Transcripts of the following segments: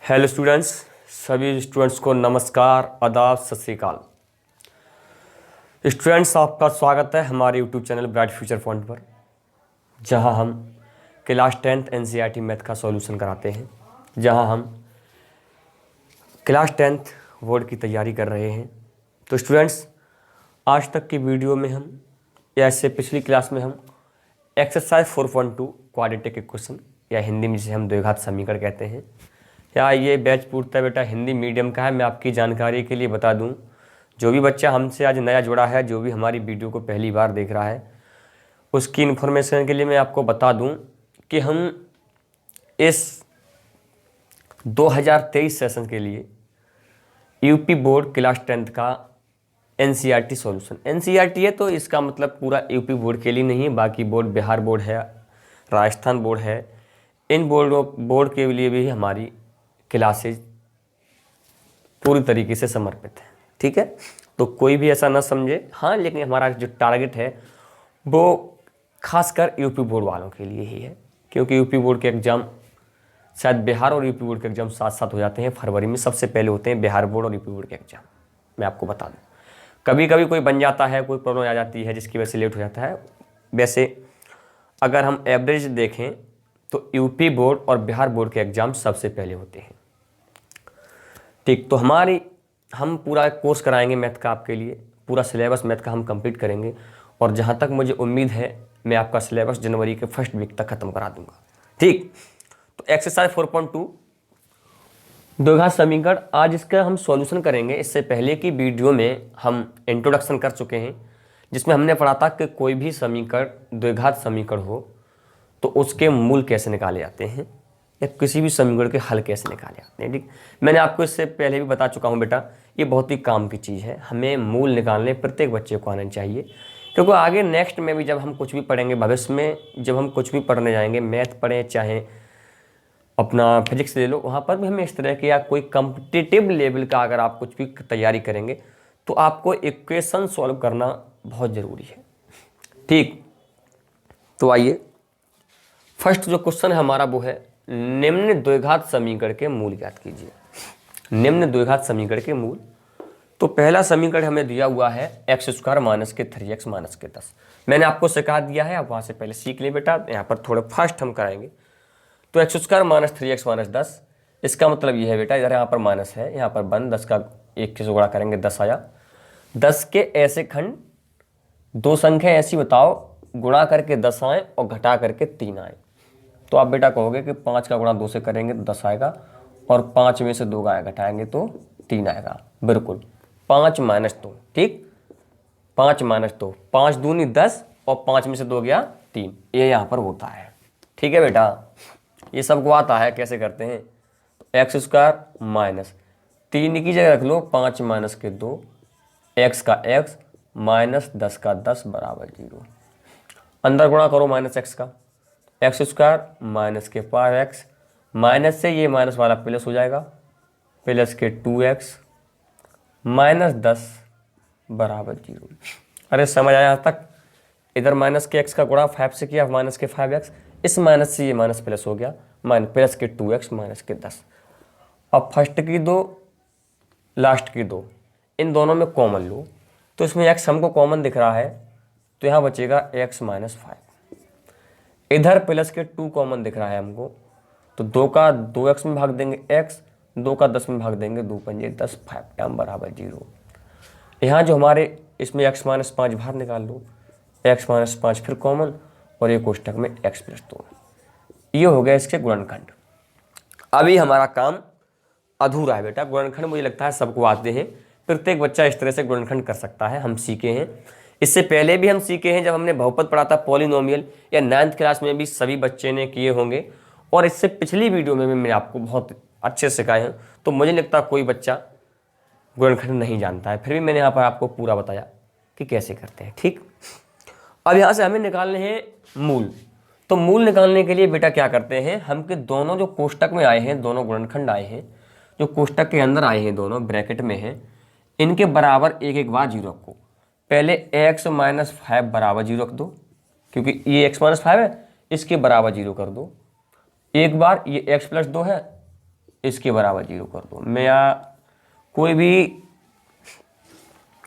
Hello students, सभी students को नमस्कार, आदाब, सत श्री अकाल। स्टूडेंट्स, आपका स्वागत है हमारे YouTube channel bright future fund पर, जहां हम क्लास 10th एनसीईआरटी मैथ का सॉल्यूशन कराते हैं, जहां हम क्लास 10th बोर्ड की तैयारी कर रहे हैं। तो स्टूडेंट्स, आज तक की वीडियो में हम ऐसे पिछली क्लास में हम एक्सरसाइज 4.2 क्वाड्रेटिक इक्वेशन या हिंदी में जिसे हम द्विघात समीकरण कहते हैं, या ये बैच पूर्णतः बेटा हिंदी मीडियम का है। मैं आपकी जानकारी के लिए बता दूं, जो भी बच्चा हमसे आज नया जुड़ा है, जो भी हमारी वीडियो को पहली बार देख रहा है, उसकी इन्फॉर्मेशन के लिए मैं आपको बता दूं कि हम इस 2023 सेशन के लिए यूपी बोर्ड क्लास 10th का एनसीईआरटी सॉल्यूशन, एनसीईआरटी है तो इसका मतलब पूरा यूपी बोर्ड के लिए नहीं है, बाकी बोर्ड बिहार बोर्ड है, राजस्थान बोर्ड है, इन बोर्ड के लिए भी हमारी क्लासेज पूरी तरीके से समर्पित है। ठीक है, तो कोई भी ऐसा ना समझे। हाँ, लेकिन हमारा जो टारगेट है वो खासकर यूपी बोर्ड वालों के लिए ही है, क्योंकि यूपी बोर्ड के एग्ज़ाम शायद बिहार और यूपी बोर्ड के एग्ज़ाम साथ साथ हो जाते हैं। फरवरी में सबसे पहले होते हैं बिहार बोर्ड और यूपी बोर्ड के एग्ज़ाम। मैं आपको बता दूँ, कभी कभी कोई बन जाता है, कोई प्रॉब्लम आ जाती है जिसकी वजह से लेट हो जाता है। वैसे अगर हम एवरेज देखें तो यूपी बोर्ड और बिहार बोर्ड के एग्ज़ाम सबसे पहले होते हैं। ठीक, तो हम पूरा कोर्स कराएंगे मैथ का आपके लिए, पूरा सिलेबस मैथ का हम कंप्लीट करेंगे, और जहाँ तक मुझे उम्मीद है मैं आपका सिलेबस जनवरी के फर्स्ट वीक तक ख़त्म करा दूंगा। ठीक, तो एक्सरसाइज 4.2 द्विघात समीकरण, आज इसका हम सॉल्यूशन करेंगे। इससे पहले की वीडियो में हम इंट्रोडक्शन कर चुके हैं, जिसमें हमने पढ़ा था कि कोई भी समीकरण द्विघात समीकरण हो तो उसके मूल कैसे निकाले जाते हैं, या किसी भी समीकरण के हल कैसे निकाले जाते हैं। ठीक, मैंने आपको इससे पहले भी बता चुका हूं बेटा, ये बहुत ही काम की चीज़ है। हमें मूल निकालने प्रत्येक बच्चे को आना चाहिए, क्योंकि आगे नेक्स्ट में भी जब हम कुछ भी पढ़ेंगे, भविष्य में जब हम कुछ भी पढ़ने जाएंगे, मैथ पढ़ें चाहे अपना फिजिक्स ले लो, वहाँ पर भी हमें इस तरह के या कोई कॉम्पिटिटिव लेवल का अगर आप कुछ भी तैयारी करेंगे तो आपको इक्वेशन सॉल्व करना बहुत ज़रूरी है। ठीक, तो आइए, फर्स्ट जो क्वेश्चन है हमारा वो है, निम्न द्विघात समीकरण के मूल ज्ञात कीजिए। निम्न द्विघात समीकरण के मूल, तो पहला समीकरण हमें दिया हुआ है x² माइनस के 3x माइनस के 10। मैंने आपको सिखा दिया है, आप वहाँ से पहले सीख लें बेटा, यहाँ पर थोड़ा फास्ट हम कराएंगे। तो x² माइनस 3x माइनस 10, इसका मतलब ये है बेटा, इधर यहाँ पर माइनस है, यहाँ पर 1, 10 का 1 से गुणा करेंगे 10 आया। 10 के ऐसे खंड, दो संख्या ऐसी बताओ गुणा करके 10 आए और घटा करके 3 आए। तो आप बेटा कहोगे कि 5 का गुणा 2 से करेंगे तो 10 आएगा, और 5 में से 2 घटाएंगे तो 3 आएगा। बिल्कुल, 5 माइनस 2। ठीक, 5 माइनस 2, 5 दूनी 10 और 5 में से 2 गया 3, ये यहाँ पर होता है। ठीक है बेटा, ये सबको आता है कैसे करते हैं। x² माइनस 3 की जगह रख लो 5 माइनस के 2, x का x माइनस 10 का 10 बराबर 0। अंदर गुणा करो माइनस x का, x² माइनस के 5x, माइनस से ये माइनस वाला प्लस हो जाएगा, प्लस के 2x माइनस 10 बराबर 0। अरे समझ आया यहाँ तक। इधर माइनस के x का गुणा 5 से किया, माइनस के 5x, इस माइनस से ये माइनस प्लस हो गया, प्लस के 2x माइनस के 10। अब फर्स्ट की 2, लास्ट की 2, इन दोनों में कॉमन लो, तो इसमें x हमको कॉमन दिख रहा है, तो यहाँ बचेगा x माइनस 5। इधर प्लस के 2 कॉमन दिख रहा है हमको, तो 2 का 2x में भाग देंगे x, 2 का 10 में भाग देंगे 2 पंजे 10, 5 टर्म बराबर 0। यहाँ जो हमारे इसमें x माइनस 5 बाहर निकाल लो, x माइनस 5 फिर कॉमन, और ये कोष्टक में x प्लस 2। ये हो गया इसके गुणनखंड। अभी हमारा काम अधूरा है बेटा। गुणनखंड मुझे लगता है सबको आते हैं, प्रत्येक बच्चा इस तरह से गुणनखंड कर सकता है, हम सीखे हैं। इससे पहले भी हम सीखे हैं, जब हमने बहुपद पढ़ा था पॉलिनोमियल, या 9th क्लास में भी सभी बच्चे ने किए होंगे, और इससे पिछली वीडियो में भी मैंने आपको बहुत अच्छे से सिखाए हैं। तो मुझे लगता है कोई बच्चा गुणनखंड नहीं जानता है, फिर भी मैंने यहाँ पर आपको पूरा बताया कि कैसे करते हैं। ठीक, अब यहाँ से हमें निकालने हैं मूल। तो मूल निकालने के लिए बेटा क्या करते हैं हम, कि दोनों जो कोष्टक में आए हैं, दोनों गुणनखंड आए हैं, जो कोष्टक के अंदर आए हैं, दोनों ब्रैकेट में हैं, इनके बराबर एक एक बार 0 रखो। पहले x माइनस 5 बराबर 0 रख दो, क्योंकि ये x माइनस 5 है, इसके बराबर 0 कर दो। एक बार ये x प्लस 2 है, इसके बराबर 0 कर दो। मैं यहाँ कोई भी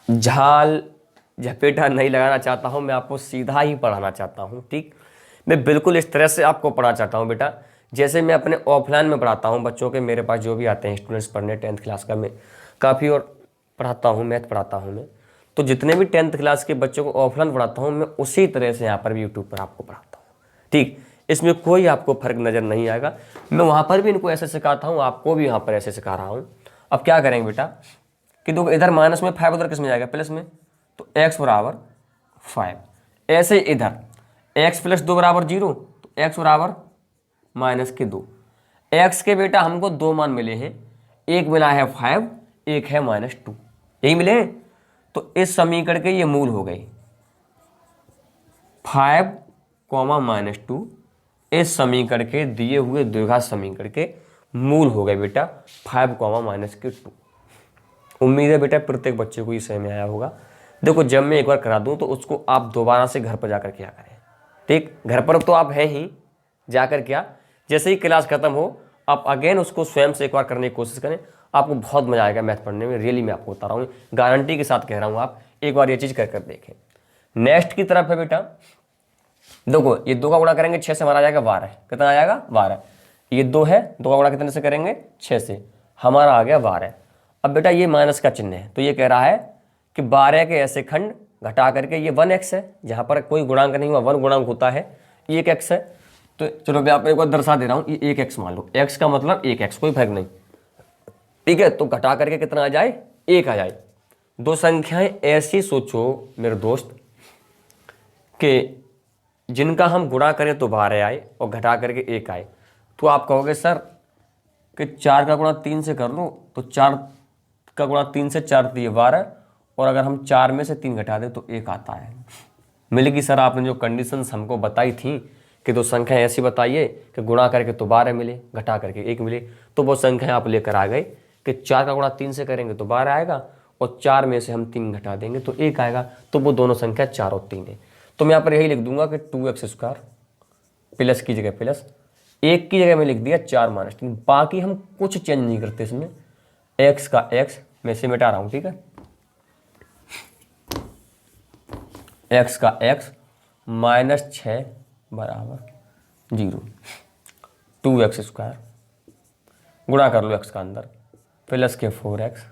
झाल झपेटा नहीं लगाना चाहता हूँ, मैं आपको सीधा ही पढ़ाना चाहता हूँ। ठीक, मैं बिल्कुल इस तरह से आपको पढ़ाना चाहता हूँ बेटा, जैसे मैं अपने ऑफलाइन में पढ़ाता हूँ बच्चों के, मेरे पास जो भी आते हैं स्टूडेंट्स पढ़ने 10th क्लास का, मैं काफ़ी और पढ़ाता हूँ, मैथ पढ़ाता हूँ मैं, तो जितने भी 10th क्लास के बच्चों को ऑफलाइन पढ़ाता हूँ मैं उसी तरह से यहाँ पर भी यूट्यूब पर आपको पढ़ाता हूँ। ठीक, इसमें कोई आपको फर्क नज़र नहीं आएगा। मैं वहाँ पर भी इनको ऐसे सिखाता हूँ, आपको भी यहाँ पर ऐसे सिखा रहा हूँ। अब क्या करेंगे बेटा कि देखो इधर माइनस में 5 उधर किस में जाएगा, प्लस में, तो x बराबर 5। ऐसे इधर x + 2 बराबर 0, तो x बराबर -2। x के बेटा हमको 2 मान मिले हैं, एक मिला है 5, एक है -2, यही मिले हैं। तो इस समीकरण के ये मूल हो गए 5, -2, इस समीकरण के दिए हुए द्विघात समीकरण के मूल हो गए बेटा 5, -2। उम्मीद है बेटा प्रत्येक बच्चे को ये समझ में आया होगा। देखो जब मैं एक बार करा दूं तो उसको आप दोबारा से घर पर जाकर क्या करें। ठीक, घर पर तो आप हैं ही, जाकर क्या, जैसे ही क्लास खत्म हो आप अगेन उसको स्वयं से एक बार करने की कोशिश करें, आपको बहुत मजा आएगा मैथ पढ़ने में। रियली मैं आपको बता रहा हूँ, गारंटी के साथ कह रहा हूँ, आप एक बार ये चीज़ कर कर देखें। नेक्स्ट की तरफ है बेटा, देखो ये 2 का गुणा करेंगे 6 से, हमारा आ जाएगा 12। कितना आ जाएगा, 12। ये 2 है, 2 का गुणा कितने से करेंगे, 6 से, हमारा आ गया 12। अब बेटा ये माइनस का चिन्ह है, तो ये कह रहा है कि 12 के ऐसे खंड घटा करके ये 1x है, जहाँ पर कोई गुणांक नहीं हुआ 1 गुणांक होता है, 1x है। तो चलो मैं आपको एक बार दर्शा दे रहा हूँ, ये 1x मान लो, x का मतलब 1x, कोई फर्क नहीं। ठीक है, तो घटा करके कितना आ जाए, 1 आ जाए। दो संख्याएं ऐसी सोचो मेरे दोस्त कि जिनका हम गुणा करें तो 12 आए और घटा करके 1 आए, तो आप कहोगे सर कि 4 का गुणा 3 से कर लो, तो 4 का गुणा 3 से 4 दिए 12, और अगर हम 4 में से 3 घटा दें तो 1 आता है। मिलेगी सर आपने जो कंडीशंस हमको बताई थी कि दो संख्या ऐसी बताइए कि गुणा करके तो 12 मिले, घटा करके 1 मिले, तो वो संख्या आप लेकर आ गए कि 4 का गुणा 3 से करेंगे तो 12 आएगा, और 4 में से हम 3 घटा देंगे तो 1 आएगा। तो वो दोनों संख्या 4 और 3 है। तो मैं यहाँ पर यही लिख दूंगा कि 2x² प्लस की जगह प्लस, 1 की जगह में लिख दिया 4 - 3। बाकी हम कुछ चेंज नहीं करते इसमें, x का x मैं से मिटा रहा हूँ। ठीक है, x का x -6 बराबर 0, 2x² गुणा कर लो x का अंदर, प्लस के 4x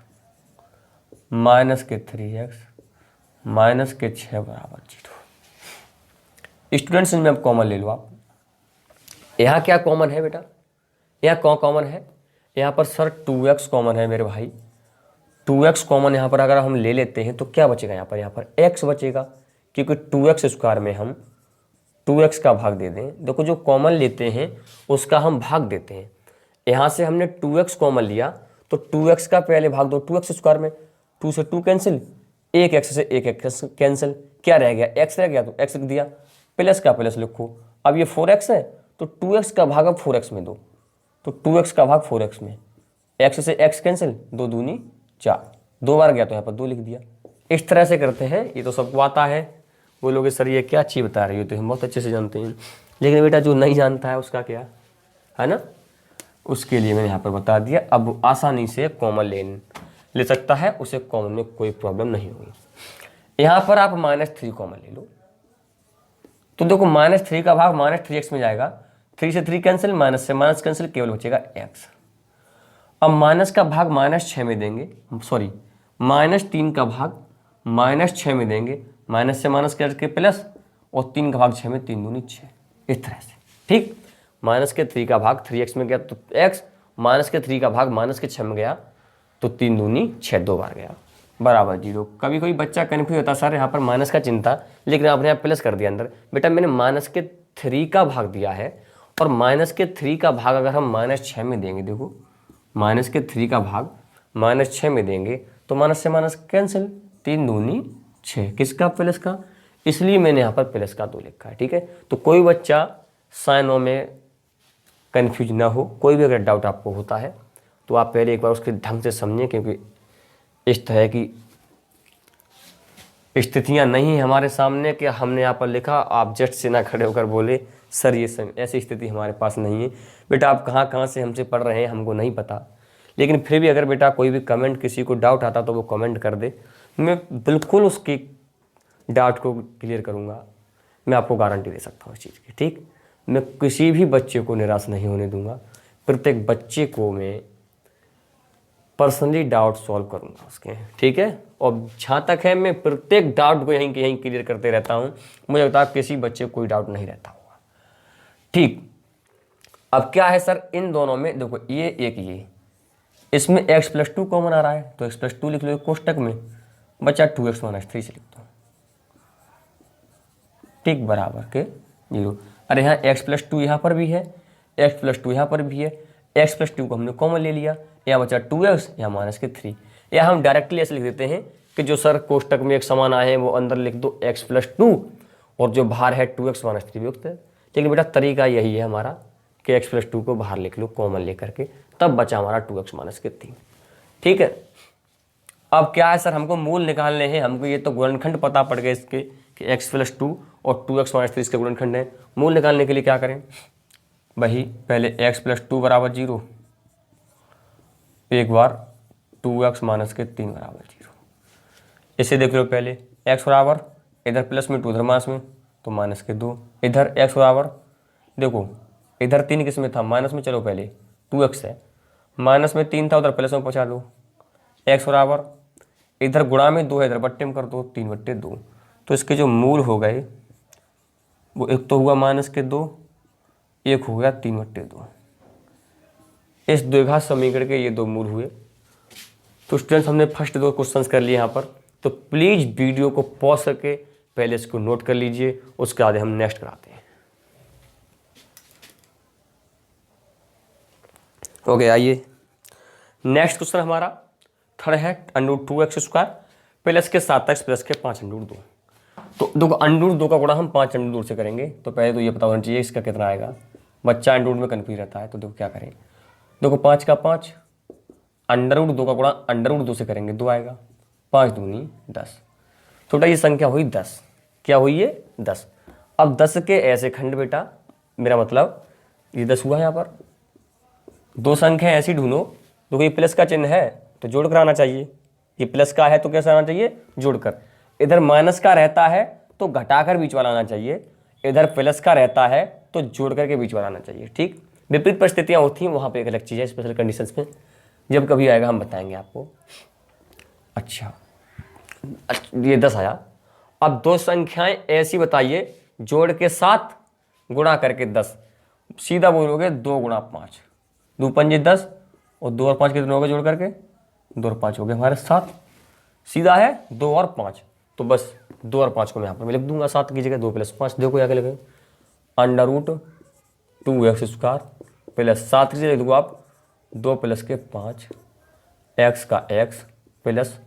माइनस के 3x माइनस के 6 बराबर 0। स्टूडेंट्स इनमें अब कॉमन ले लो आप। यहाँ क्या कॉमन है बेटा, यहाँ कौन कॉमन है, यहाँ पर सर 2x कॉमन है मेरे भाई। 2x कॉमन यहाँ पर अगर हम ले लेते हैं तो क्या बचेगा, यहाँ पर x बचेगा, क्योंकि 2x² में हम 2x का भाग दे दें। देखो जो कॉमन लेते हैं उसका हम भाग देते हैं। यहाँ से हमने 2x कॉमन लिया तो 2x का पहले भाग दो 2x² में, 2 से 2 कैंसिल, 1x से 1x कैंसिल, क्या रह गया, x रह गया, तो x लिख दिया, प्लस का प्लस लिखो। अब ये 4x है तो 2x का भाग अब 4x में दो, तो 2x का भाग 4x में, x से x कैंसिल, 2 दूनी 4, 2 बार गया तो यहाँ पर 2 लिख दिया। इस तरह से करते हैं, ये तो सबको आता है। बोलोगे सर ये क्या अच्छी बता रही हो, तो हम बहुत अच्छे से जानते हैं, लेकिन बेटा जो नहीं जानता है उसका क्या है ना, उसके लिए मैंने यहाँ पर बता दिया। अब आसानी से कॉमन ले सकता है, उसे कॉमन में कोई प्रॉब्लम नहीं होगी। यहाँ पर आप -3 कॉमन ले लो, तो देखो -3 का भाग -3x में जाएगा, 3 से 3 कैंसिल, माइनस से माइनस कैंसिल, केवल बचेगा x। अब माइनस का भाग -6 में देंगे, सॉरी -3 का भाग -6 में देंगे, माइनस से माइनस करके प्लस, और 3 का भाग 6 में, 3 दूनी 6, इस तरह से। ठीक, माइनस के 3 का भाग 3x में गया तो x, माइनस के 3 का भाग माइनस के 6 में गया तो 3 दूनी 6, 2 बार गया बराबर 0। कभी कोई बच्चा कन्फ्यूज होता सर यहाँ पर माइनस का चिन्ह था लेकिन आपने यहाँ प्लस कर दिया अंदर। बेटा मैंने माइनस के 3 का भाग दिया है, और माइनस के 3 का भाग अगर हम -6 में देंगे, देखो माइनस के 3 का भाग -6 में देंगे तो माइनस से माइनस कैंसिल, 3 दूनी 6, किसका, प्लस का, इसलिए मैंने यहाँ पर प्लस का 2 लिखा है। ठीक है, तो कोई बच्चा साइनों में कन्फ्यूज ना हो, कोई भी अगर डाउट आपको होता है तो आप पहले एक बार उसके ढंग से समझें, क्योंकि इस तरह की स्थितियां नहीं हमारे सामने कि हमने यहाँ पर लिखा, आप जस्ट से ना खड़े होकर बोले सर ये ऐसी स्थिति हमारे पास नहीं है। बेटा आप कहाँ कहाँ से हमसे पढ़ रहे हैं हमको नहीं पता, लेकिन फिर भी अगर बेटा कोई भी कमेंट, किसी को डाउट आता तो वो कमेंट कर दे, मैं बिल्कुल उसकी डाउट को क्लियर करूँगा। मैं आपको गारंटी दे सकता हूँ इस चीज़ की, ठीक। मैं किसी भी बच्चे को निराश नहीं होने दूंगा, प्रत्येक बच्चे को मैं पर्सनली डाउट सॉल्व करूंगा उसके, ठीक है। और जहाँ तक है मैं प्रत्येक डाउट को यहीं के यहीं क्लियर करते रहता हूँ, मुझे लगता है किसी बच्चे को कोई डाउट नहीं रहता होगा, ठीक। अब क्या है सर, इन दोनों में देखो ये एक ये, इसमें x+2 कॉमन आ रहा है तो x+2 लिख लो कोष्टक में, बचा 2x - 3 से लिख दो, ठीक, बराबर के 0। अरे यहाँ x+2 यहाँ पर भी है, x+2 यहाँ पर भी है, x+2 को हमने कॉमन ले लिया, यहाँ बचा 2x, यहाँ -3। या हम डायरेक्टली ऐसे लिख देते हैं कि जो सर कोष्टक में एक समान आए हैं वो अंदर लिख दो x+2 और जो बाहर है 2x - 3 युक्त है। लेकिन बेटा तरीका यही है हमारा कि x+2 को बाहर लिख लो कॉमन लेकर के, तब बचा हमारा 2x - 3, ठीक है। अब क्या है सर, हमको मूल निकालने हैं, हमको ये तो गुणनखंड पता पड़ गए इसके कि x+2 और 2x - 3 इसके गुणनखंड है। मूल निकालने के लिए क्या करें, वही पहले x+2 बराबर 0, एक बार 2x - 3 बराबर 0। इसे देख लो पहले, x बराबर इधर प्लस में 2 इधर माइनस में तो -2, इधर x बराबर देखो इधर 3 किस में था माइनस में, चलो पहले 2x है, माइनस में 3 था उधर प्लस में पहुँचा दो, x बराबर इधर गुणा में 2 है इधर बट्टे में कर दो 3/2। तो इसके जो मूल हो गए वो एक तो हुआ -2, एक हो गया 3/2। इस द्विघात समीकरण के ये दो मूल हुए। तो स्टूडेंट्स हमने फर्स्ट 2 क्वेश्चंस कर लिए यहाँ पर, तो प्लीज़ वीडियो को पॉज करके पहले इसको नोट कर लीजिए, उसके बाद हम नेक्स्ट कराते हैं। ओके आइए नेक्स्ट क्वेश्चन हमारा थर्ड है √2x² प्लस के 7x प्लस के 5√2। तो देखो √2 का गुणा हम 5√2 से करेंगे, तो पहले तो ये पता होना चाहिए इसका कितना आएगा, बच्चा √2 में कन्फ्यूज रहता है। तो देखो क्या करें, देखो 5 का 5, √2 का गुणा √2 से करेंगे 2 आएगा, 5 दूनी 10। छोटा ये संख्या हुई 10, क्या हुई ये 10। अब 10 के ऐसे खंड बेटा, मेरा मतलब ये 10 हुआ यहाँ पर, दो संख्या ऐसी ढूंढो, देखो ये प्लस का चिन्ह है तो जोड़ कर आना चाहिए, ये प्लस का है तो कैसे आना चाहिए जोड़कर, इधर माइनस का रहता है तो घटाकर बीच वाला आना चाहिए, इधर प्लस का रहता है तो जोड़ करके बीच वाला आना चाहिए, ठीक। विपरीत परिस्थितियां होती हैं वहां पे एक अलग चीज़ है, स्पेशल कंडीशंस में जब कभी आएगा हम बताएंगे आपको। अच्छा ये 10 आया। अब दो संख्याएं ऐसी बताइए जोड़ के 7 गुणा करके 10, सीधा बोलोगे 2 गुणा 5, 2 पंजे 10 और 2 और 5 कितने हो गए जोड़ करके, 2 और 5 हो गए हमारे 7, सीधा है 2 और 5। तो बस 2 और 5 को मैं यहाँ पर मैं लिख दूंगा 7 की जगह 2 + 5, देखो क्या लिखे √2x² प्लस 7 की जगह लिख दो आप 2 + के 5 x का x प्लस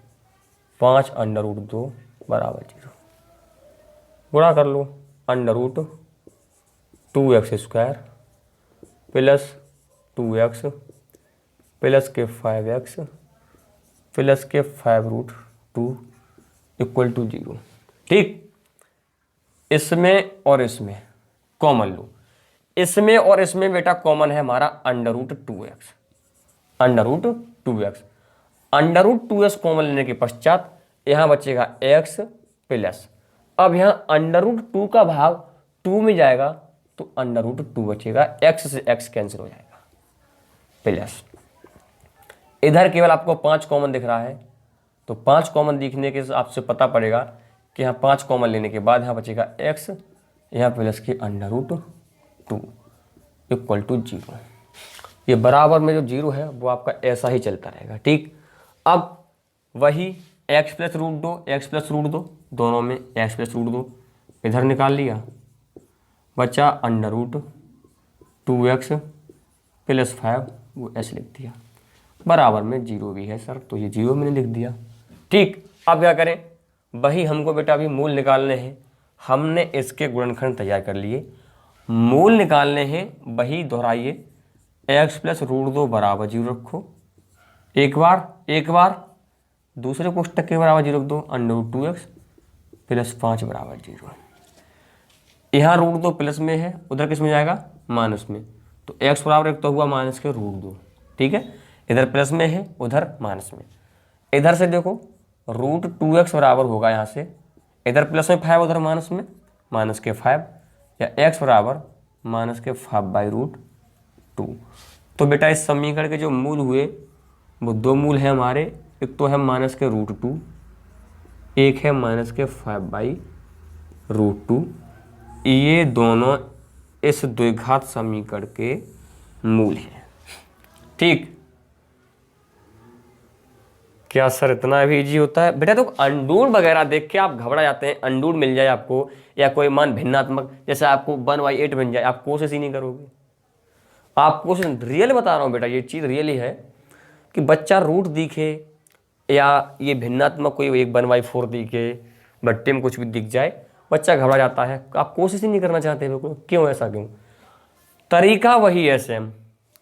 5 √2 बराबर 0। गुणा कर लो √2x² प्लस 2x प्लस के 5x प्लस के 5√2 इक्वल टू 0, ठीक। इसमें और इसमें कॉमन लो, इसमें और इसमें बेटा कॉमन है हमारा √2x, √2x कॉमन लेने के पश्चात यहां बचेगा x प्लस, अब यहां √2 का भाग 2 में जाएगा तो √2 बचेगा, x से x कैंसिल हो जाएगा, प्लस इधर केवल आपको 5 कॉमन दिख रहा है तो 5 कॉमन दिखने के आपसे पता पड़ेगा कि यहाँ 5 कॉमन लेने के बाद यहाँ बचेगा x, यहाँ प्लस के √2 इक्वल टू 0। ये बराबर में जो 0 है वो आपका ऐसा ही चलता रहेगा, ठीक। अब वही x + √2 दोनों में x + √2 इधर निकाल लिया, बचा √2x प्लस 5 वो ऐसे लिख दिया, बराबर में 0 भी है सर तो ये 0 मैंने लिख दिया, ठीक। अब क्या करें, वही हमको बेटा अभी मूल निकालने हैं, हमने इसके गुणनखंड तैयार कर लिए, मूल निकालने हैं वही दोहराइए, x + √2 बराबर 0 रखो, एक बार दूसरे कोष्टक के बराबर 0 रख दो, √2x प्लस 5 बराबर 0। यहाँ रूट 2 प्लस में है, उधर किस में जाएगा, माइनस में। तो x बराबर एक तो हुआ माइनस के रूट 2, ठीक है, इधर प्लस में है उधर माइनस में। इधर से देखो रूट 2x बराबर होगा यहाँ से, इधर प्लस में 5 उधर माइनस में, माइनस के 5, या x बराबर माइनस के 5/√2। तो बेटा इस समीकरण के जो मूल हुए वो दो मूल हैं हमारे, एक तो है माइनस के √2, एक है माइनस के 5/√2। ये दोनों इस द्विघात समीकरण के मूल हैं, ठीक। क्या सर इतना भी इजी होता है बेटा? तो अंडूर वगैरह देख के आप घबरा जाते हैं, अंडूर मिल जाए आपको या कोई मान भिन्नात्मक जैसे आपको 1/8 बन जाए, आप कोशिश ही नहीं करोगे। आप कोशिश, रियल बता रहा हूँ बेटा, ये चीज़ रियली है कि बच्चा रूट दिखे या ये भिन्नात्मक कोई एक 1/4 दिखे, बट्टे में कुछ भी दिख जाए, बच्चा घबरा जाता है, आप कोशिश ही नहीं करना चाहते बिल्कुल। क्यों, ऐसा क्यों? तरीका वही है सेम,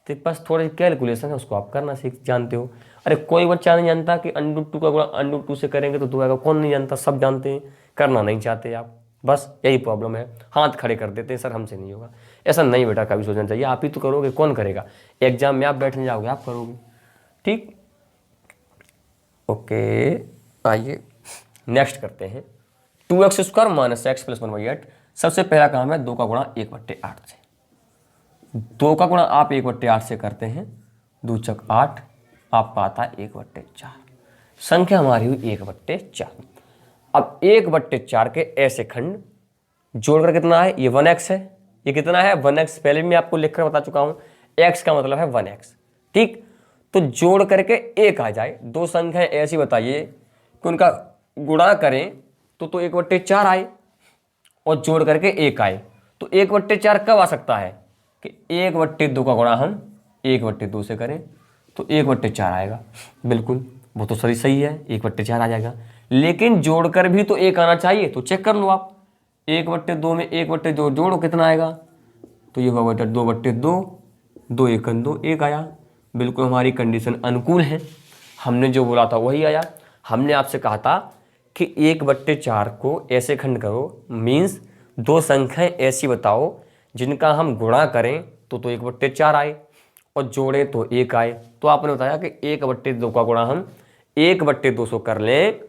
तो बस थोड़ी कैलकुलेशन है उसको आप करना सीख जानते हो। अरे कोई बच्चा नहीं जानता कि √2 का गुणा √2 से करेंगे तो 2 आएगा, कौन नहीं जानता, सब जानते हैं, करना नहीं चाहते आप, बस यही प्रॉब्लम है। हाथ खड़े कर देते हैं, सर हमसे नहीं होगा। ऐसा नहीं बेटा, कभी सोचना चाहिए आप ही तो करोगे, कौन करेगा? एग्जाम में आप बैठने जाओगे आप करोगे, ठीक। ओके, आइए नेक्स्ट करते हैं। 2x² minus x plus 1/8। सबसे पहला काम है 2 का गुणा 1/8 से। 2 का गुणा आप 1/8 से करते हैं, 2 चक 8, आपका आता है 1/4। संख्या हमारी हुई 1/4। अब 1/4 के ऐसे खंड जोड़कर कितना है, ये 1x है, ये कितना है 1x, पहले भी मैं आपको लिखकर बता चुका हूं, x का मतलब है 1x, ठीक। तो जोड़ करके 1 आ जाए, दो संख्याएं ऐसी बताइए कि उनका गुणा करें तो 1/4 आए और जोड़ करके 1 आए। तो 1/4 कब आ सकता है कि 1/2 का गुणा हम 1/2 से करें तो 1/4 आएगा, बिल्कुल वो तो सही है, 1/4 आ जाएगा। लेकिन जोड़कर भी तो 1 आना चाहिए, तो चेक कर लो आप, 1/2 में 1/2 जोड़ो कितना आएगा, तो ये होगा 2/2, 2 1 2, 1 आया। बिल्कुल हमारी कंडीशन अनुकूल है, हमने जो बोला था वही आया। हमने आपसे कहा था कि 1/4 को ऐसे खंड करो, मीन्स दो संख्याएं ऐसी बताओ जिनका हम गुणा करें तो 1/4 आए और जोड़ें तो 1 आए। तो आपने बताया कि 1/2 का गुणा हम 1/2 से कर लें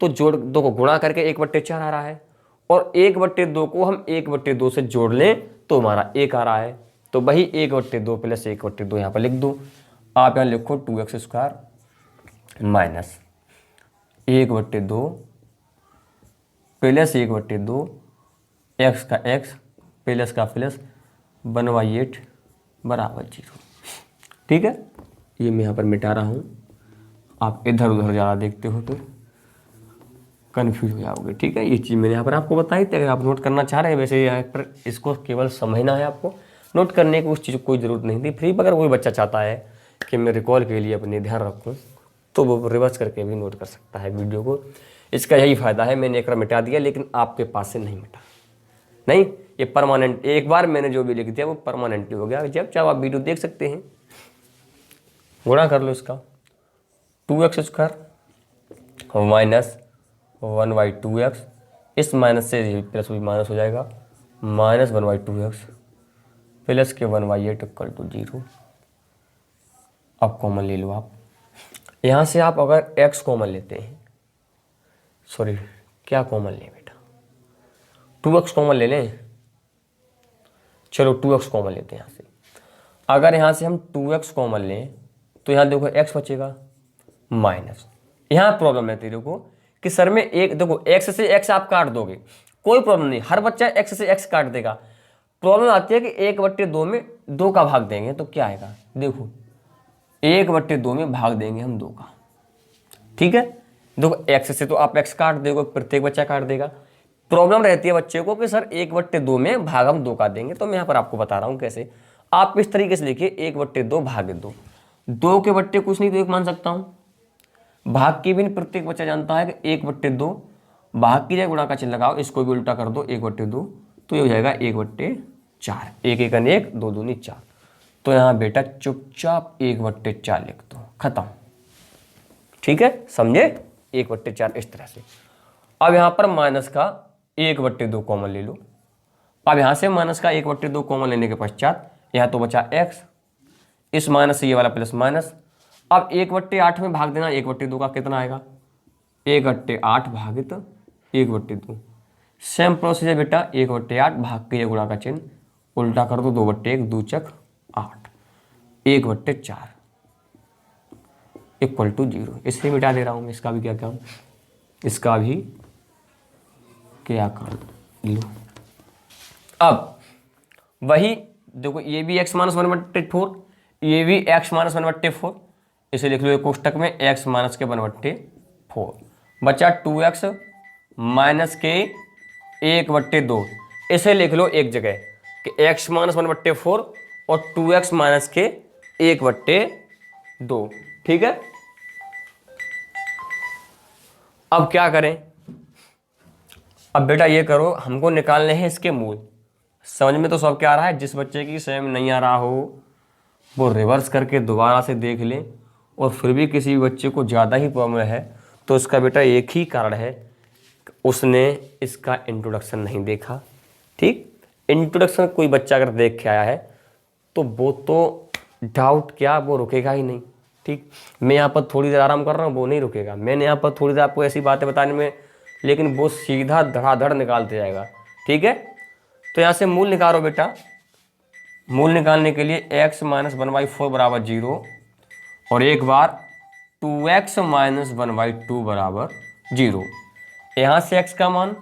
तो जोड़ 2 को गुणा करके 1/4 आ रहा है, और 1/2 को हम 1/2 से जोड़ लें तो हमारा 1 आ रहा है। तो वही 1/2 प्लस 1/2 यहाँ पर लिख दो। आप यहाँ लिखो 2x² माइनस 1/2 प्लस 1/2, x का x प्लस का प्लस 1/8 बराबर 0, ठीक है। ये मैं यहाँ पर मिटा रहा हूँ, आप इधर उधर ज़्यादा देखते हो तो कन्फ्यूज हो जाओगे, ठीक है। ये चीज़ मैंने यहाँ पर आपको बताई थी, अगर आप नोट करना चाह रहे हैं, वैसे यहाँ पर इसको केवल समझना है आपको, नोट करने की उस चीज़ को कोई ज़रूरत नहीं थी। फिर अगर कोई बच्चा चाहता है कि मैं रिकॉल के लिए अपने ध्यान रखूँ तो वो रिवर्स करके भी नोट कर सकता है वीडियो को। इसका यही फ़ायदा है, मैंने एक बार मिटा दिया लेकिन आपके पास से नहीं मिटा, नहीं, ये परमानेंट, एक बार मैंने जो भी लिख दिया वो परमानेंटली हो गया। जब चाहो आप वीडियो देख सकते हैं। गुणा कर लो इसका, 2x² माइनस 1/2x, इस माइनस से प्लस भी माइनस हो जाएगा, माइनस 1/2x प्लस के 1/8 इक्वल टू 0। अब कॉमन ले लो आप, यहाँ से आप अगर x कॉमन लेते हैं, सॉरी क्या कॉमन लें बेटा, 2x कॉमन ले लें, चलो 2x कॉमन लेते हैं यहाँ से। अगर यहाँ से हम 2x कॉमन लें तो यहाँ देखो x बचेगा माइनस, यहाँ प्रॉब्लम है तेरे को कि सर में एक देखो x से x आप काट दोगे, कोई प्रॉब्लम नहीं, हर बच्चा x से x काट देगा। प्रॉब्लम आती है कि 1/2 में 2 का भाग देंगे तो क्या आएगा, देखो 1/2 में भाग देंगे हम 2 का, ठीक है। देखो x से तो आप x काट दोगे, प्रत्येक बच्चा काट देगा। प्रॉब्लम रहती है बच्चे को कि सर 1/2 में भाग हम 2 का देंगे, तो मैं यहाँ पर आपको बता रहा हूँ कैसे। आप इस तरीके से लिखिए 1/2 भाग 2, 2 के बट्टे कुछ नहीं तो 1 मान सकता हूँ, भाग की भी प्रत्येक बच्चा जानता है कि 1/2 भाग की जगह गुणा का चिन्ह लगाओ, इसको भी उल्टा कर दो 1/2, तो ये हो जाएगा 1/4, 1 1 1 2 2 4। तो यहाँ बेटा चुपचाप 1/4 लिख दो, खत्म, ठीक है, समझे, 1/4 इस तरह से। अब यहाँ पर माइनस का 1/2 कॉमन ले लो, अब यहाँ से माइनस का 1/2 कॉमन लेने के पश्चात यहाँ तो बचा x, इस माइनस से ये वाला प्लस माइनस। अब 1/8 में भाग देना, 1/2 का कितना आएगा, 1/8 भागित 1/2। सेम प्रोसीजर बेटा, 1/8 भाग के ये गुणा का चिन्ह उल्टा कर दो, 2/1 2 चक 8, 1/4 इक्वल टू 0। इससे मिटा दे रहा हूँ मैं, इसका भी क्या काम, इसका भी क्या काम लो। अब वही देखो, ये भी x माइनस 1/4, ये भी x माइनस 1/4, इसे लिख लो एक कोष्टक में x माइनस के 1/4, बचा 2x माइनस के 1/2, इसे लिख लो एक जगह कि x माइनस 1/4 और 2x माइनस के 1/2, ठीक है। अब क्या करें, अब बेटा ये करो, हमको निकालने हैं इसके मूल। समझ में तो सब क्या आ रहा है, जिस बच्चे की समझ में नहीं आ रहा हो वो रिवर्स करके दोबारा से देख लें, और फिर भी किसी बच्चे को ज़्यादा ही प्रॉब्लम है तो इसका बेटा एक ही कारण है, उसने इसका इंट्रोडक्शन नहीं देखा। ठीक, इंट्रोडक्शन कोई बच्चा अगर देख के आया है तो वो तो डाउट क्या, वो रुकेगा ही नहीं। ठीक, मैं यहाँ पर थोड़ी देर आराम कर रहा हूँ, वो नहीं रुकेगा। मैंने यहाँ पर थोड़ी देर आपको ऐसी बातें बताने में, लेकिन वो सीधा धड़ाधड़ निकालते जाएगा। ठीक है, तो यहाँ से मूल निकालो बेटा। मूल निकालने के लिए x माइनस 1/4 बराबर 0, और एक बार 2x माइनस 1/2 बराबर 0। यहाँ से x का मान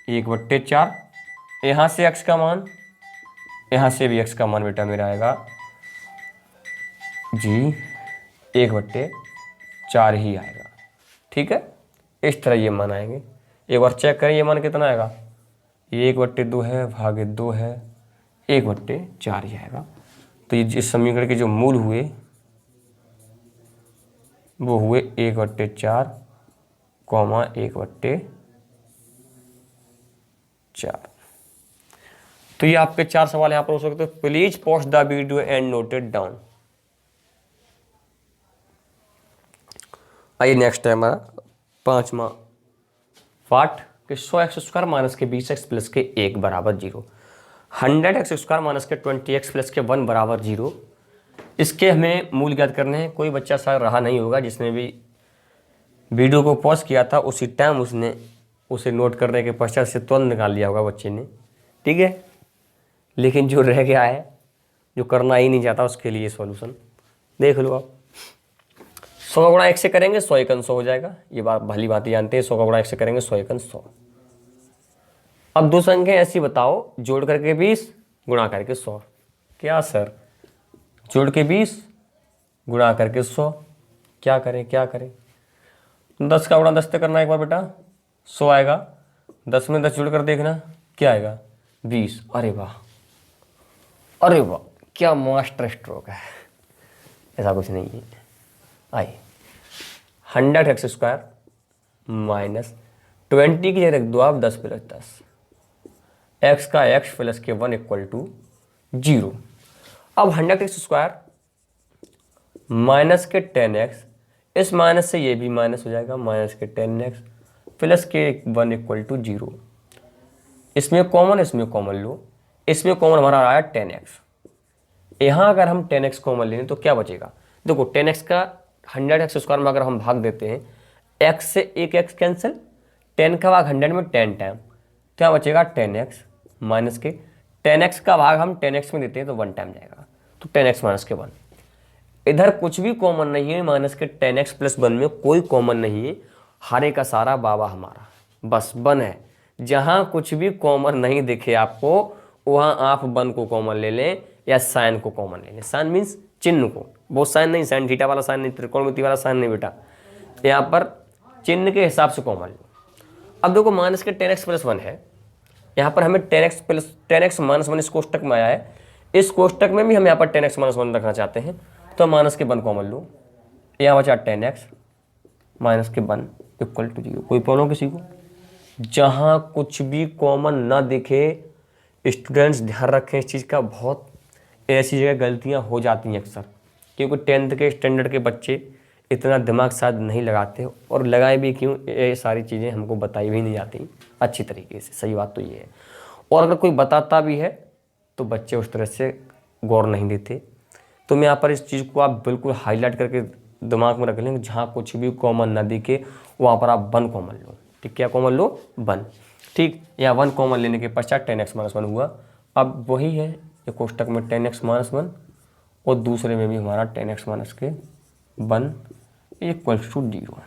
1/4, यहाँ से x का मान, यहाँ से भी x का मान बेटा मेरा आएगा जी 1/4 ही आएगा। ठीक है, इस तरह ये मान आएंगे। एक बार चेक करें ये मान कितना आएगा, ये 1/2 है भागे 2 है, 1/4 ही आएगा। तो ये इस समीकरण के जो मूल हुए वो हुए 1/4, 1/4। तो ये आपके 4 सवाल यहाँ पर हो सकते हैं। Please pause the video and note it down. आइए नेक्स्ट है हमारा 5वां पार्ट कि 100x² माइनस के 20x प्लस के 1 बराबर 0, 100x² माइनस के 20x प्लस के 1 बराबर 0। इसके हमें मूल ज्ञात करने हैं। कोई बच्चा शायद रहा नहीं होगा जिसने भी वीडियो को पॉज किया था उसी टाइम उसने उसे नोट करने के पश्चात से तुरंत निकाल लिया होगा बच्चे ने। ठीक है, लेकिन जो रह गया है, जो करना ही नहीं चाहता, उसके लिए सॉल्यूशन देख लो आप। 100 गुणा 1 से करेंगे 100 एकन 100 हो जाएगा। ये बात भली बात जानते हैं, 100 का गुणा 1 से करेंगे 100 एकन 100। अब दो संख्या ऐसी बताओ, जोड़ करके 20 गुणा करके 100। क्या सर, जोड़ के 20 गुणा करके 100, क्या करें क्या करें। 10 का गुणा 10 से करना एक बार बेटा, 100 आएगा। 10 में 10 जोड़ कर देखना क्या आएगा, 20। अरे वाह, अरे वाह, क्या मास्टर स्ट्रोक है। ऐसा कुछ नहीं है। आइए 100x² माइनस 20 की जगह रख दो आप 10 प्लस 10, x का x प्लस के 1 इक्वल टू 0। अब 100x² माइनस के 10x, इस माइनस से ये भी माइनस हो जाएगा, माइनस के 10x प्लस के 1 इक्वल टू 0। इसमें कॉमन लो, इसमें कॉमन हमारा आया 10x। यहाँ अगर हम 10x कॉमन लें तो क्या बचेगा, देखो 10x का 100x² में अगर हम भाग देते हैं, x से एक x कैंसिल, 10 का भाग 100 में 10 टाइम, क्या बचेगा 10x माइनस के 10x का भाग हम 10x में देते हैं तो 1 टाइम जाएगा, तो 10x माइनस के 1। इधर कुछ भी कॉमन नहीं है, माइनस के 10x प्लस 1 में कोई कॉमन नहीं है, हारे का सारा बाबा हमारा, बस 1 है। जहाँ कुछ भी कॉमन नहीं दिखे आपको वहाँ आप 1 को कॉमन ले लें या साइन को कॉमन ले लें। साइन मीन्स चिन्ह को, वो साइन नहीं, साइन थीटा वाला साइन नहीं, त्रिकोणमिति वाला साइन नहीं बेटा, यहाँ पर चिन्ह के हिसाब से कॉमन लो। अब देखो माइनस के 10x प्लस 1 है, यहाँ पर हमें 10x माइनस 1 इस कोष्टक में आया है, इस कोष्टक में भी हम यहाँ पर 10x माइनस 1 रखना चाहते हैं, तो माइनस के 1 कॉमन लो, यहाँ बचा 10x माइनस के 1 इक्वल टू 0। कोई प्रॉब्लम किसी को, जहाँ कुछ भी कॉमन ना दिखे, स्टूडेंट्स ध्यान रखें इस चीज़ का, बहुत ऐसी जगह गलतियाँ हो जाती हैं अक्सर, क्योंकि 10th के स्टैंडर्ड के बच्चे इतना दिमाग शायद नहीं लगाते, और लगाए भी क्यों, ये सारी चीज़ें हमको बताई भी नहीं जाती अच्छी तरीके से। सही बात तो ये है। और अगर कोई बताता भी है तो बच्चे उस तरह से गौर नहीं देते। तो मैं यहाँ पर इस चीज़ को आप बिल्कुल हाईलाइट करके दिमाग में रख लें, जहाँ कुछ भी कॉमन ना दिखे वहाँ पर आप 1 कॉमन लो। ठीक, क्या कॉमन लो? 1। ठीक, यहाँ 1 कॉमन लेने के पश्चात 10x - 1 हुआ। अब वही है ये कोष्टक में 10x - 1 और दूसरे में भी हमारा 10x - 1 = 0।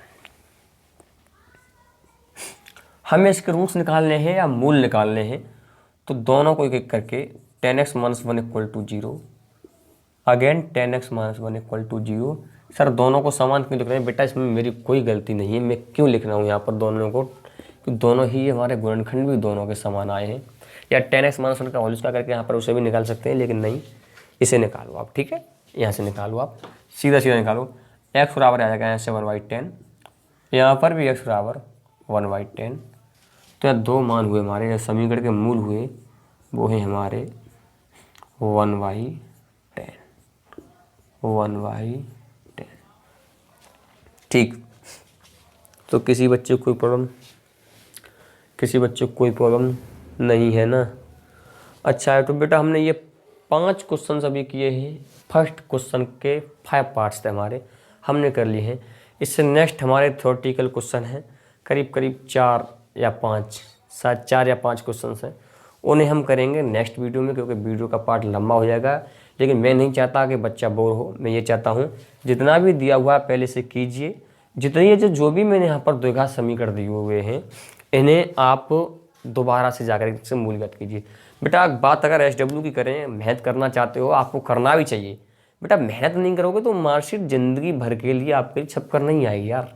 हमें इसके रूट्स निकालने हैं या मूल निकालने हैं, तो दोनों को एक एक करके 10x - 1 = 0, अगेन 10x - 1 = 0। सर दोनों को समान क्यों लिख रहे हैं? बेटा इसमें मेरी कोई गलती नहीं है, मैं क्यों लिख रहा हूँ यहाँ पर दोनों को? कि दोनों ही हमारे गुणनखंड भी दोनों के समान आए हैं। या 10x - 1 का होल स्क्वायर करके यहाँ पर उसे भी निकाल सकते हैं, लेकिन नहीं, इसे निकालो आप। ठीक है, यहाँ से निकालो आप, सीधा सीधा निकालो। x बराबर आ जाएगा यहाँ से 1/10, यहाँ पर भी x बराबर 1/10। तो यहाँ 2 मान हुए हमारे, या समीकरण के मूल हुए, वो है हमारे 1/10। ठीक, तो किसी बच्चे को कोई प्रॉब्लम, किसी बच्चे को कोई प्रॉब्लम नहीं है ना? अच्छा है, तो बेटा हमने ये 5 क्वेश्चन अभी किए हैं। फर्स्ट क्वेश्चन के 5 पार्ट्स थे हमारे, हमने कर लिए हैं। इससे नेक्स्ट हमारे थ्योरेटिकल क्वेश्चन हैं, करीब करीब 4 या 5, शायद 4 या 5 क्वेश्चन हैं। उन्हें हम करेंगे नेक्स्ट वीडियो में, क्योंकि वीडियो का पार्ट लंबा हो जाएगा। लेकिन मैं नहीं चाहता कि बच्चा बोर हो, मैं ये चाहता हूँ जितना भी दिया हुआ है पहले से कीजिए। जितनी जो भी मैंने यहाँ पर द्विघात समीकरण दिए हुए हैं, इन्हें आप दोबारा से जाकर इससे मूलगत कीजिए। बेटा बात अगर SW की करें, मेहनत करना चाहते हो, आपको करना भी चाहिए। बेटा मेहनत नहीं करोगे तो मार्कशीट जिंदगी भर के लिए आपके लिए छप कर नहीं आएगी यार।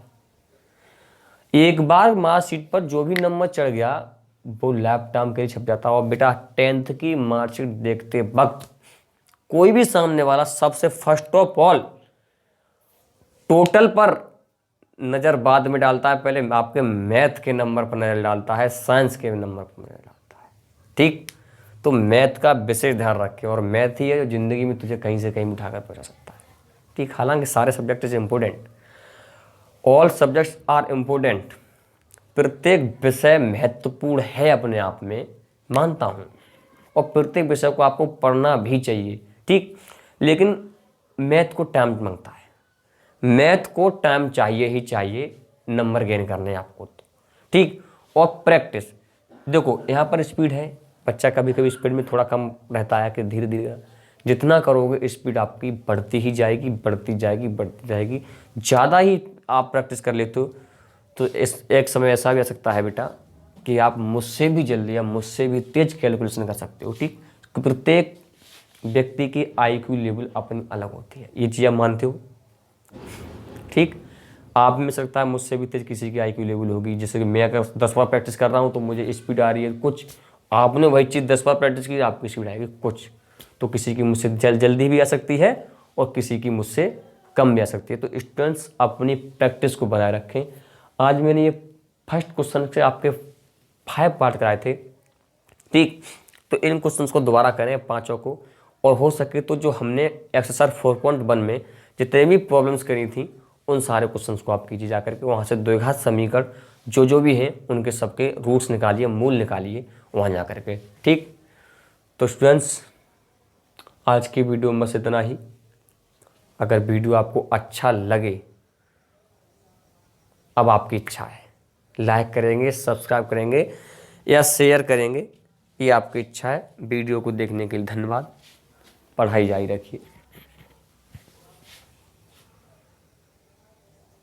एक बार मार्कशीट पर जो भी नंबर चढ़ गया वो लाइफ टाइम के लिए छप जाता है। और बेटा 10th की मार्कशीट देखते वक्त कोई भी सामने वाला सबसे फर्स्ट ऑफ ऑल टोटल पर नज़र बाद में डालता है, पहले आपके मैथ के नंबर पर नज़र डालता है, साइंस के नंबर पर नज़र डालता है। ठीक, तो मैथ का विशेष ध्यान रखें, और मैथ ही है जो ज़िंदगी में तुझे कहीं से कहीं उठाकर पहुंचा सकता है। ठीक, हालांकि सारे subject is important, all subjects are important, प्रत्येक विषय महत्वपूर्ण है अपने आप में, मानता हूँ, और प्रत्येक विषय को आपको पढ़ना भी चाहिए। ठीक, लेकिन मैथ को टाइम मांगता है, मैथ को टाइम चाहिए ही चाहिए नंबर गेन करने आपको तो। ठीक, और प्रैक्टिस देखो, यहाँ पर स्पीड है, बच्चा कभी कभी स्पीड में थोड़ा कम रहता है, कि धीरे धीरे जितना करोगे स्पीड आपकी बढ़ती ही जाएगी, बढ़ती जाएगी, बढ़ती जाएगी। ज़्यादा ही आप प्रैक्टिस कर लेते हो तो इस एक समय ऐसा भी आ सकता है बेटा कि आप मुझसे भी जल्दी या मुझसे भी तेज कैलकुलेशन कर सकते हो। ठीक, प्रत्येक व्यक्ति की IQ लेवल अपनी अलग होती है, ये चीज़ आप मानते हो? ठीक, आप में सकता है मुझसे भी तेज किसी की IQ लेवल होगी। जैसे कि मैं अगर 10 बार प्रैक्टिस कर रहा हूँ तो मुझे स्पीड आ रही है कुछ, आपने वही चीज़ 10 बार प्रैक्टिस की आपकी स्पीड आएगी कुछ। तो किसी की मुझसे जल्दी भी आ सकती है और किसी की मुझसे कम भी आ सकती है। तो स्टूडेंट्स अपनी प्रैक्टिस को बनाए रखें। आज मैंने ये फर्स्ट क्वेश्चन से आपके 5 पार्ट कराए थे। ठीक, तो इन क्वेश्चंस को दोबारा करें 5 को, और हो सके तो जो हमने एक्सरसाइज 4.1 में जितने भी प्रॉब्लम्स करी थी उन सारे क्वेश्चंस को आप कीजिए जाकर के, वहाँ से द्विघात समीकरण जो भी हैं उनके सबके रूट्स निकालिए, मूल निकालिए वहाँ जा कर के। ठीक, तो स्टूडेंट्स आज की वीडियो में बस इतना ही। अगर वीडियो आपको अच्छा लगे, अब आपकी इच्छा है, लाइक करेंगे, सब्सक्राइब करेंगे या शेयर करेंगे, ये आपकी इच्छा है। वीडियो को देखने के लिए धन्यवाद। पढ़ाई जारी रखिए।